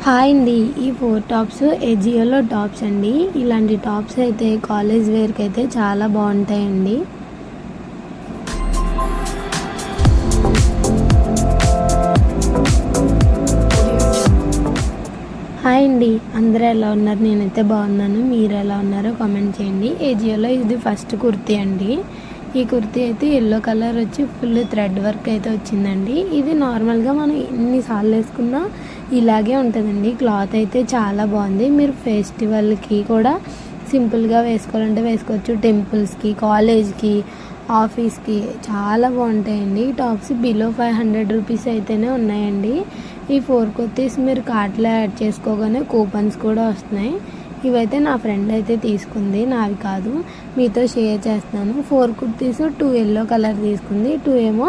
Hi అండి, ఈ 4 tops ఏజియోలో tops అండి. ఇలాంటి టాప్స్ అయితే కాలేజ్ వేర్కి అయితే చాలా బాగుంటాయండి. హాయ్ అండి, అందరూ ఎలా ఉన్నారు? నేనైతే బాగున్నాను. మీరు ఎలా ఉన్నారో కామెంట్ చేయండి. ఏజియోలో ఇది ఫస్ట్ కుర్తీ అండి. ఈ కుర్తీ అయితే ఎల్లో కలర్ వచ్చి ఫుల్ థ్రెడ్ వర్క్ అయితే వచ్చిందండి. ఇది నార్మల్గా మనం ఎన్నిసార్లు వేసుకున్నా ఇలాగే ఉంటుందండి. క్లాత్ అయితే చాలా బాగుంది. మీరు ఫెస్టివల్కి కూడా సింపుల్గా వేసుకోవాలంటే వేసుకోవచ్చు. టెంపుల్స్కి, కాలేజ్కి, ఆఫీస్కి చాలా బాగుంటాయండి. ఈ టాప్స్ బిలో 500 రూపీస్ అయితేనే ఉన్నాయండి. ఈ 4 కుర్తీస్ మీరు కార్ట్లో యాడ్ చేసుకోగానే కూపన్స్ కూడా వస్తున్నాయి. ఇవైతే నా ఫ్రెండ్ అయితే తీసుకుంది, నావి కాదు, మీతో షేర్ చేస్తున్నాను. 4 కుర్తీస్ 2 ఎల్లో కలర్ తీసుకుంది, 2 ఏమో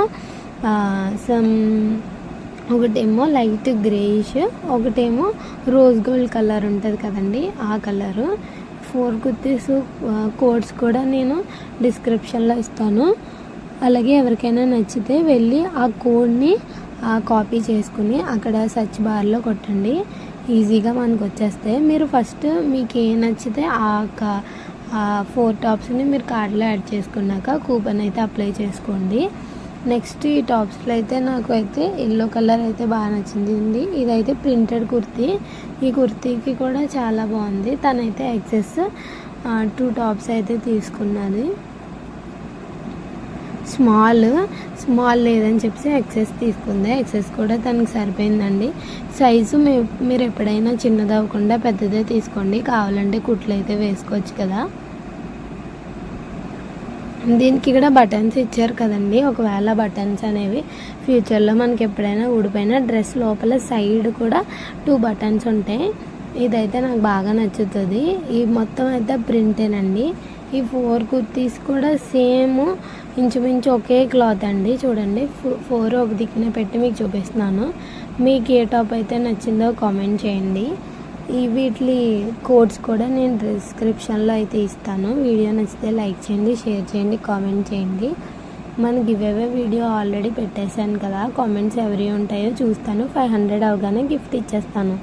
ఒకటేమో లైట్ గ్రేయిష్, ఒకటేమో రోజ్ గోల్డ్ కలర్ ఉంటుంది కదండి, ఆ కలరు. 4 కుర్తీస్ కోడ్స్ కూడా నేను డిస్క్రిప్షన్లో ఇస్తాను. అలాగే ఎవరికైనా నచ్చితే వెళ్ళి ఆ కోడ్ని కాపీ చేసుకుని అక్కడ సెర్చ్ బార్లో కొట్టండి, ఈజీగా మనకు వచ్చేస్తాయి. మీరు ఫస్ట్ మీకు ఏం నచ్చితే ఆ 4 టాప్స్ని మీరు కార్ట్లో యాడ్ చేసుకున్నాక కూపన్ అయితే అప్లై చేసుకోండి. నెక్స్ట్ ఈ టాప్స్లో అయితే నాకు అయితే ఎల్లో కలర్ అయితే బాగా నచ్చింది. ఇదైతే ప్రింటెడ్ కుర్తీ. ఈ కుర్తీకి కూడా చాలా బాగుంది. తనైతే ఎక్సెస్ 2 టాప్స్ అయితే తీసుకున్నది. స్మాల్ లేదని చెప్పి ఎక్సెస్ తీసుకుంది. ఎక్సెస్ కూడా తనకి సరిపోయిందండి. సైజు మీరు ఎప్పుడైనా చిన్నది అవ్వకుండా పెద్దదే తీసుకోండి. కావాలంటే కుట్లు అయితే వేసుకోవచ్చు కదా. దీనికి కూడా బటన్స్ ఇచ్చారు కదండి. ఒకవేళ బటన్స్ అనేవి ఫ్యూచర్లో మనకి ఎప్పుడైనా ఊడిపోయిన డ్రెస్ లోపల సైడ్ కూడా 2 బటన్స్ ఉంటాయి. ఇదైతే నాకు బాగా నచ్చుతుంది. ఈ మొత్తం అయితే ప్రింటేనండి. ఈ 4 కుర్తీస్ కూడా సేమ్ ఇంచుమించు ఒకే క్లాత్ అండి. చూడండి, 4 ఒక దిక్కున పెట్టి మీకు చూపిస్తున్నాను. మీకు ఏ టాప్ అయితే నచ్చిందో కామెంట్ చేయండి. వీటి కోడ్స్ కూడా నేను డిస్క్రిప్షన్లో అయితే ఇస్తాను. వీడియో నచ్చితే లైక్ చేయండి, షేర్ చేయండి, కామెంట్ చేయండి. మన గివ్ అవే వీడియో ఆల్రెడీ పెట్టేశాను కదా, కామెంట్స్ ఎవరి ఉంటాయో చూస్తాను. 500 అవగానే గిఫ్ట్ ఇచ్చేస్తాను.